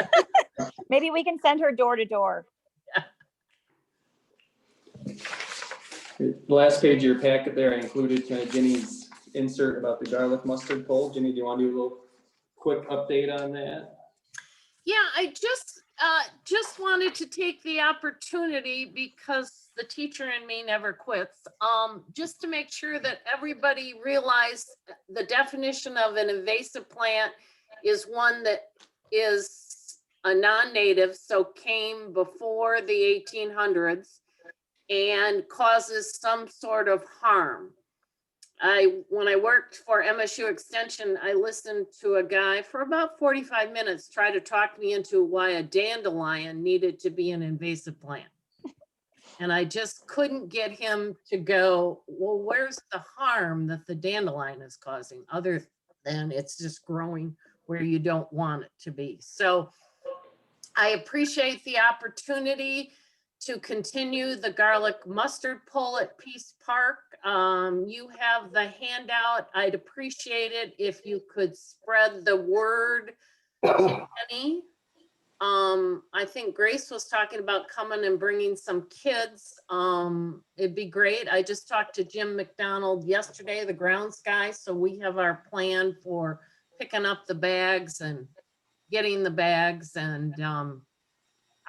maybe we can send her door to door. The last page of your packet there, I included kind of Ginny's insert about the garlic mustard poll. Ginny, do you want to do a little quick update on that? Yeah, I just wanted to take the opportunity because the teacher in me never quits. Just to make sure that everybody realized the definition of an invasive plant is one that is a non-native, so came before the 1800s and causes some sort of harm. When I worked for MSU Extension, I listened to a guy for about 45 minutes try to talk me into why a dandelion needed to be an invasive plant. And I just couldn't get him to go, well, where's the harm that the dandelion is causing, other than it's just growing where you don't want it to be. So I appreciate the opportunity to continue the garlic mustard pull at Peace Park. You have the handout. I'd appreciate it if you could spread the word to Penny. I think Grace was talking about coming and bringing some kids. It'd be great. I just talked to Jim McDonald yesterday, the grounds guy. So we have our plan for picking up the bags and getting the bags, and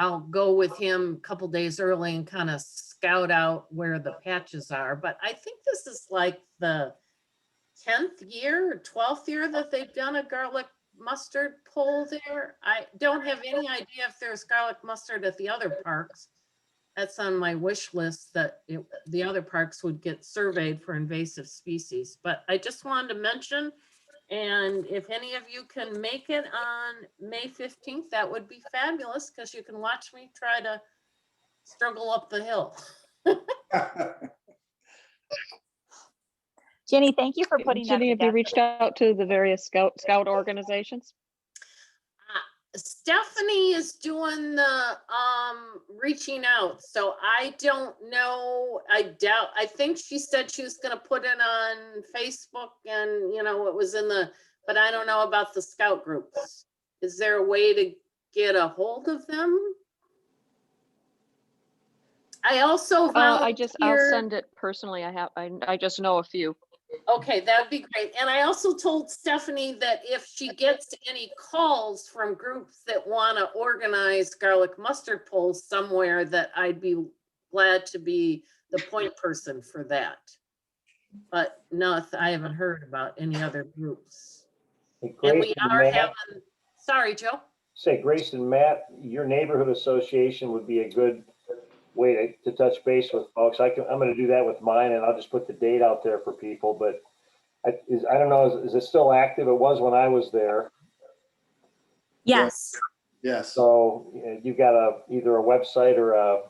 I'll go with him a couple days early and kind of scout out where the patches are. But I think this is like the 10th year or 12th year that they've done a garlic mustard pull there. I don't have any idea if there's garlic mustard at the other parks. That's on my wish list, that the other parks would get surveyed for invasive species. But I just wanted to mention, and if any of you can make it on May 15th, that would be fabulous, because you can watch me try to struggle up the hill. Jenny, thank you for putting that Jenny, have you together. reached out to the various scout organizations? Stephanie is doing the reaching out, so I don't know. I think she said she was gonna put it on Facebook, and you know, it was in the, but I don't know about the scout groups. Is there a way to get a hold of them? I also I'll volunteered. send it personally. I just know a few. Okay, that would be great. And I also told Stephanie that if she gets any calls from groups that want to organize garlic mustard pulls somewhere, that I'd be glad to be the point person for that. But no, I haven't heard about any other groups. Hey, And we Grace and are Matt, having, sorry, Joe. say Grace and Matt, your neighborhood association would be a good way to touch base with folks. I'm going to do that with mine, and I'll just put the date out there for people. But I don't know, is it still active? It was when I was there. Yes. Yes. So you got either a website or a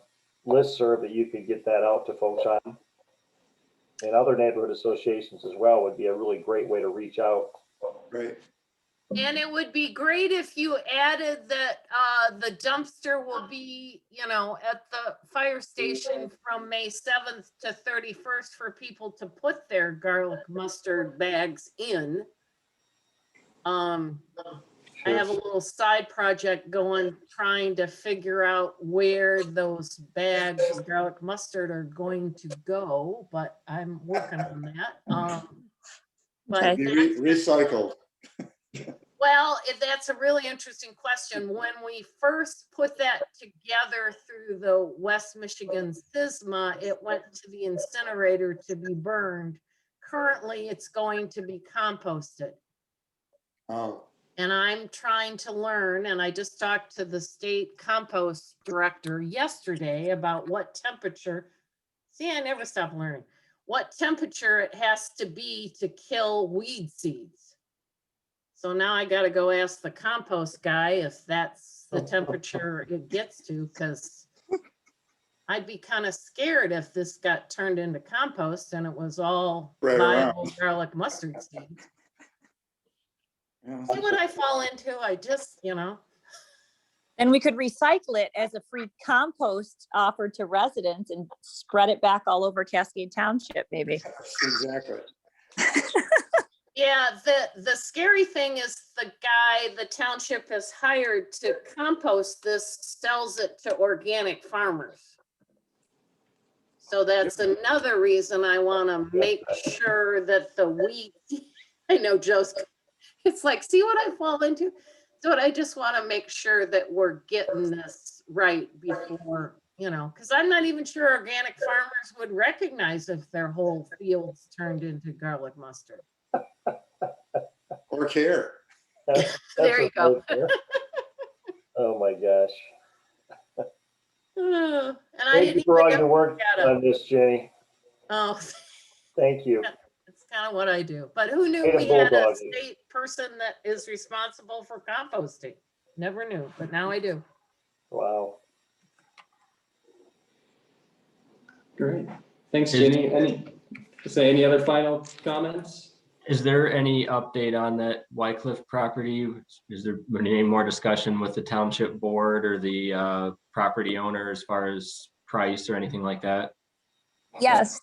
listserv that you could get that out to folks on. And other neighborhood associations as well would be a really great way to reach out. Right. And it would be great if you added that the dumpster will be, you know, at the fire station from May 7th to 31st for people to put their garlic mustard bags in. I have a little side project going, trying to figure out where those bags of garlic mustard are going to go, but I'm working on that. But Be recycled. well, that's a really interesting question. When we first put that together through the West Michigan SISMA, it went to the incinerator to be burned. Currently, it's going to be composted. Oh, And I'm trying to learn, and I just talked to the state compost director yesterday about what temperature. See, I never stop learning. What temperature it has to be to kill weed seeds. So now I got to go ask the compost guy if that's the temperature it gets to, because I'd be kind of scared if this got turned into compost and it was all viable garlic mustard seeds. yeah. See what I fall into? I just, you know. And we could recycle it as a free compost offered to residents and spread it back all over Cascade Township, maybe. Exactly. Yeah, the scary thing is the guy the township has hired to compost this sells it to organic farmers. So that's another reason I want to make sure that the wheat, I know Joe's, it's like, see what I fall into? So I just want to make sure that we're getting this right before, you know, because I'm not even sure organic farmers would recognize if their whole fields turned into garlic mustard. Or care. There you go. Oh my gosh. And I Thank you didn't for all even your work on this, Jenny. Oh, Thank you. it's kind of what I do. But who knew Way to we had a bulldog. state person that is responsible for composting? Never knew, but now I do. Wow. Great. Thanks, Jenny. Any other final comments? Is there any update on that Wycliffe property? Is there been any more discussion with the township board or the property owner as far as price or anything like that? Yes.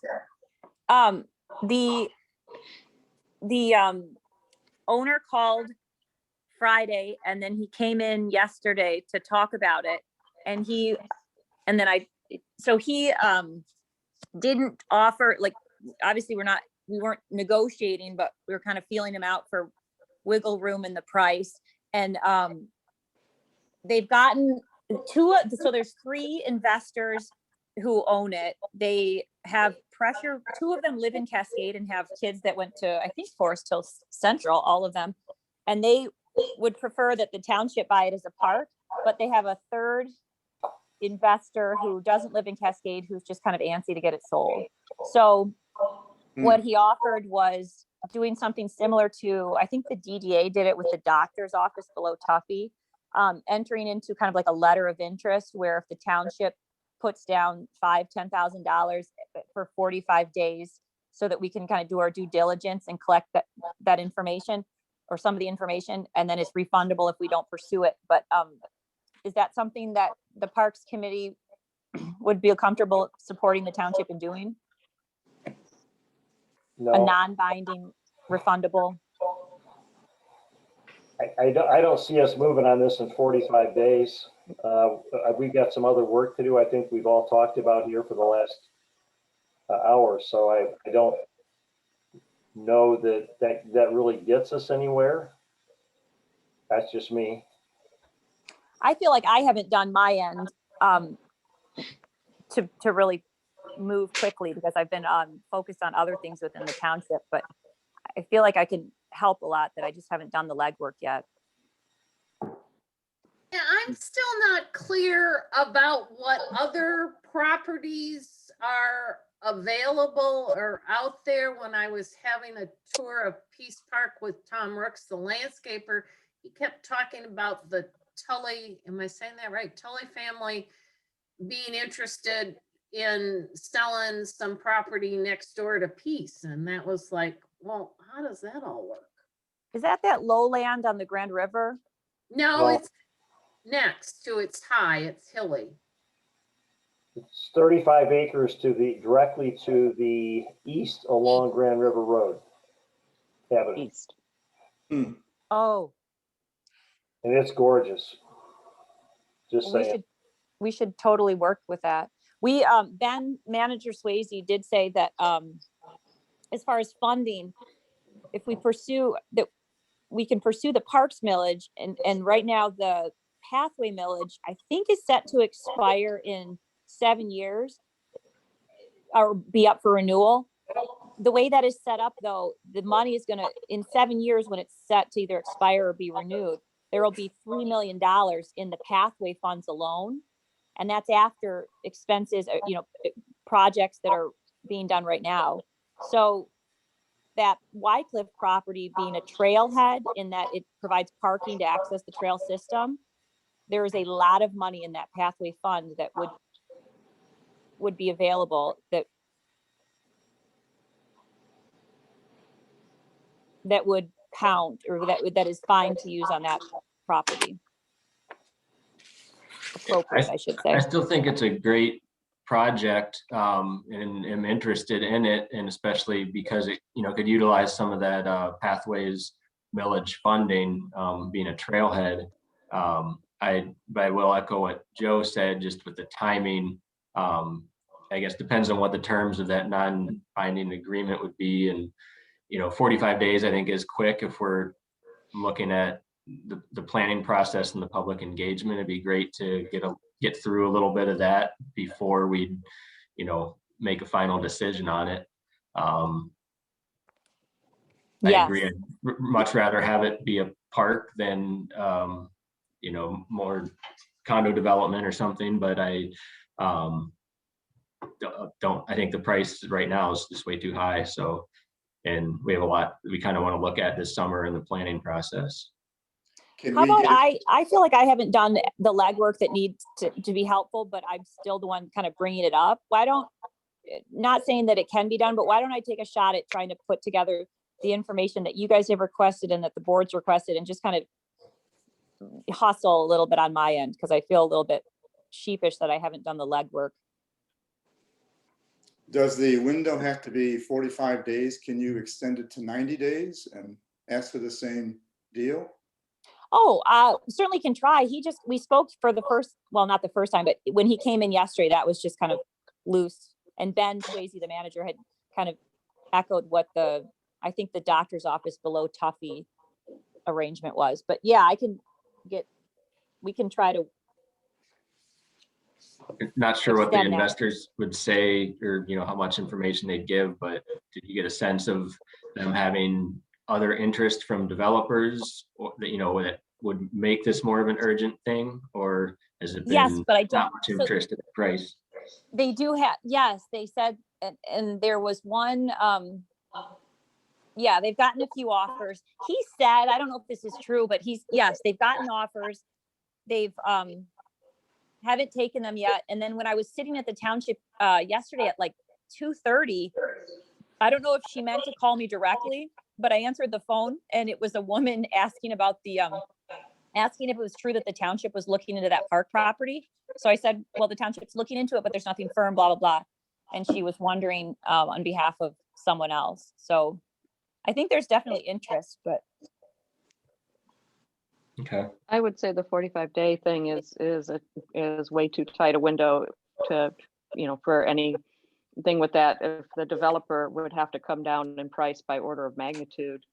The owner called Friday and then he came in yesterday to talk about it. And he didn't offer, like, obviously we weren't negotiating, but we were kind of feeling him out for wiggle room in the price. And they've gotten so there's 3 investors who own it. They have pressure. 2 of them live in Cascade and have kids that went to, I think, Forest Hill Central, all of them. And they would prefer that the township buy it as a park, but they have a 3rd investor who doesn't live in Cascade, who's just kind of antsy to get it sold. So what he offered was doing something similar to, I think the DDA did it with the doctor's office below Tuffy, entering into kind of like a letter of interest where if the township puts down $5,000-$10,000 for 45 days so that we can kind of do our due diligence and collect that information or some of the information, and then it's refundable if we don't pursue it. But is that something that the Parks Committee would be comfortable supporting the township in doing? No. A non-binding refundable? I don't see us moving on this in 45 days. We've got some other work to do. I think we've all talked about here for the last hour. So I don't know that really gets us anywhere. That's just me. I feel like I haven't done my end to really move quickly because I've been focused on other things within the township, but I feel like I can help a lot that I just haven't done the legwork yet. Yeah, I'm still not clear about what other properties are available or out there. When I was having a tour of Peace Park with Tom Rooks, the landscaper, he kept talking about the Tully, am I saying that right? Tully family being interested in selling some property next door to Peace. And that was like, well, how does that all work? Is that lowland on the Grand River? No, Well, it's next to, it's high, it's hilly. It's 35 acres directly to the east along Grand River Road. Avenue. East. Oh, And it's gorgeous. Just saying. we should totally work with that. We, Ben, Manager Swayze did say that as far as funding, if we pursue that, we can pursue the parks millage, and right now the pathway millage, I think, is set to expire in 7 years or be up for renewal. The way that is set up, though, the money is going to, in 7 years, when it's set to either expire or be renewed, there will be $3 million in the pathway funds alone. And that's after expenses, projects that are being done right now. So that Wycliffe property being a trailhead in that it provides parking to access the trail system, there is a lot of money in that pathway fund that would be available that would count, or that is fine to use on that property. Appropriate, I should say. I still think it's a great project, and am interested in it, and especially because it, could utilize some of that pathways millage funding, being a trailhead. I will echo what Joe said, just with the timing. I guess depends on what the terms of that non-binding agreement would be, and 45 days I think is quick if we're looking at the planning process and the public engagement. It'd be great to get through a little bit of that before we, make a final decision on it. I agree. I'd much rather have it be a park than, more condo development or something, but I think the price right now is just way too high. So, and we have a lot we kind of want to look at this summer in the planning process. How about I feel like I haven't done the legwork that needs to be helpful, but I'm still the one kind of bringing it up. Why don't, not saying that it can be done, but why don't I take a shot at trying to put together the information that you guys have requested and that the board's requested, and just kind of hustle a little bit on my end, because I feel a little bit sheepish that I haven't done the legwork. Does the window have to be 45 days? Can you extend it to 90 days and ask for the same deal? Oh, certainly can try. We spoke for the first, well, not the first time, but when he came in yesterday, that was just kind of loose. And Ben Swayze, the manager, had kind of echoed what I think the doctor's office below Tuffy arrangement was. But yeah, we can try to. Not sure what the Extend that. investors would say, or, how much information they'd give, but did you get a sense of them having other interest from developers, or that, that would make this more of an urgent thing, or has it been Yes, but I don't. not much interest in the price? They do have, yes, they said, and there was one, yeah, they've gotten a few offers. He said, I don't know if this is true, but yes, they've gotten offers. They've, haven't taken them yet. And then when I was sitting at the township, yesterday at like 2:30, I don't know if she meant to call me directly, but I answered the phone and it was a woman asking about asking if it was true that the township was looking into that park property. So I said, well, the township's looking into it, but there's nothing firm, blah, blah, blah. And she was wondering on behalf of someone else. So I think there's definitely interest, but. Okay. I would say the 45-day thing is way too tight a window to, for anything with that. If the developer would have to come down in price by order of magnitude,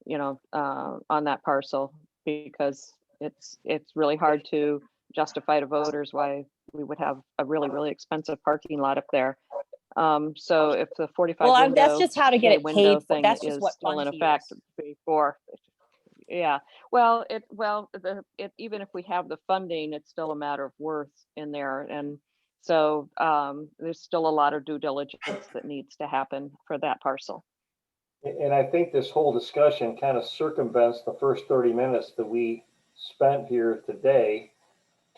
on that parcel, because it's really hard to justify to voters why we would have a really, really expensive parking lot up there. So if the 45 Well, window, that's just how to get it window paid for. thing That's just is what still in fund to effect use. before. Yeah, even if we have the funding, it's still a matter of worth in there. And so there's still a lot of due diligence that needs to happen for that parcel. And I think this whole discussion kind of circumvents the first 30 minutes that we spent here today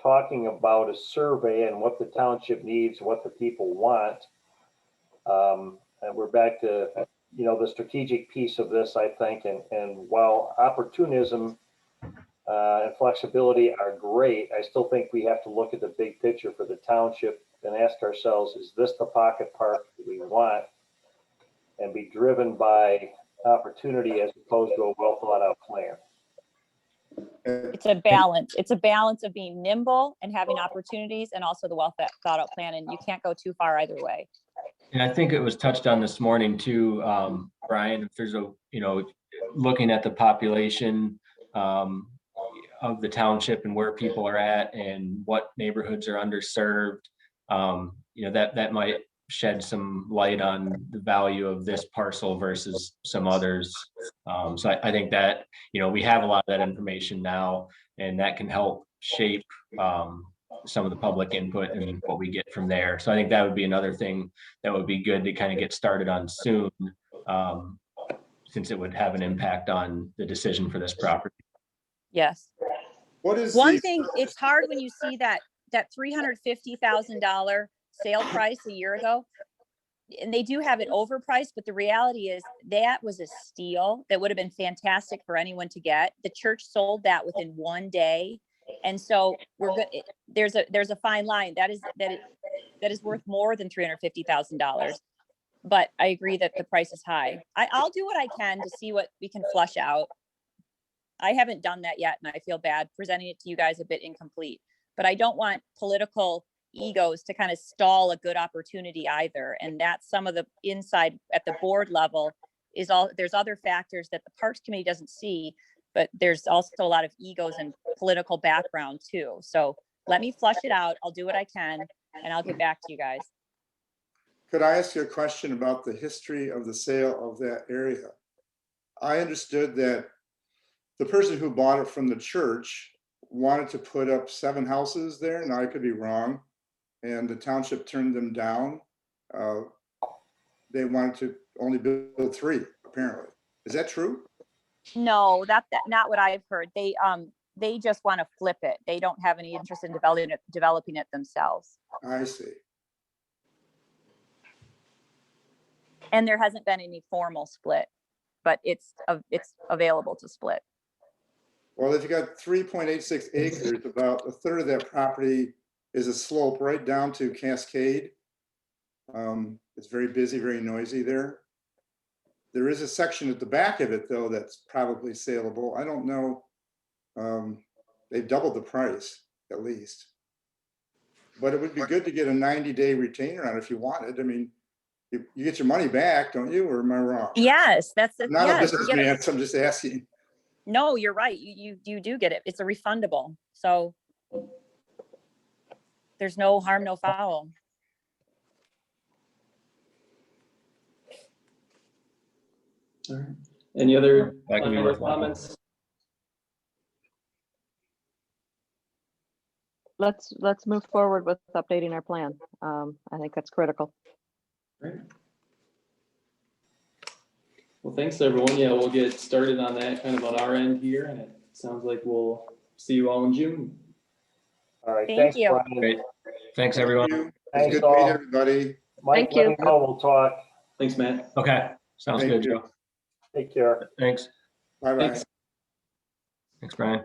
talking about a survey and what the township needs, what the people want. And we're back to, the strategic piece of this, I think. And while opportunism and flexibility are great, I still think we have to look at the big picture for the township and ask ourselves, is this the pocket park that we want? And be driven by opportunity as opposed to a well thought out plan. It's a balance. It's a balance of being nimble and having opportunities, and also the well thought out plan. And you can't go too far either way. And I think it was touched on this morning too, Brian, if there's looking at the population of the township and where people are at and what neighborhoods are underserved, that might shed some light on the value of this parcel versus some others. So I think that, we have a lot of that information now, and that can help shape some of the public input and what we get from there. So I think that would be another thing that would be good to kind of get started on soon, since it would have an impact on the decision for this property. Yes. What is One thing, it's hard when you see that $350,000 sale price a year ago, and they do have it overpriced, but the reality is that was a steal that would have been fantastic for anyone to get. The church sold that within one day. And so we're good. There's a fine line that is worth more than $350,000. But I agree that the price is high. I'll do what I can to see what we can flush out. I haven't done that yet, and I feel bad presenting it to you guys a bit incomplete, but I don't want political egos to kind of stall a good opportunity either. And that's some of the inside at the board level there's other factors that the Parks Committee doesn't see, but there's also a lot of egos and political background too. So let me flush it out. I'll do what I can, and I'll get back to you guys. Could I ask you a question about the history of the sale of that area? I understood that the person who bought it from the church wanted to put up 7 houses there. Now I could be wrong. And the township turned them down. They wanted to only build 3, apparently. Is that true? No, that's not what I've heard. They just want to flip it. They don't have any interest in developing it themselves. I see. And there hasn't been any formal split, but it's available to split. Well, if you got 3.86 acres, about a third of that property is a slope right down to Cascade. It's very busy, very noisy there. There is a section at the back of it, though, that's probably saleable. I don't know. They've doubled the price, at least. But it would be good to get a 90-day retainer on it if you wanted. I mean, you get your money back, don't you? Or am I wrong? Yes, that's I'm not a businessman, so I'm just asking. No, you're right. You do get it. It's a refundable. So there's no harm, no foul. All right. Any other That can be final worthwhile. comments? Let's move forward with updating our plan. I think that's critical. Great. Well, thanks, everyone. Yeah, we'll get started on that kind of on our end here, and it sounds like we'll see you all in June. All right, Thank thanks, you. Brian. Great. Thanks, everyone. It's Thanks, good to meet all. everybody. Mike, Thank let you. me know, we'll talk. Thanks, Matt. Okay, sounds Thank good, you. Joe. Take care. Thanks. Bye-bye. Thanks. Thanks, Brian.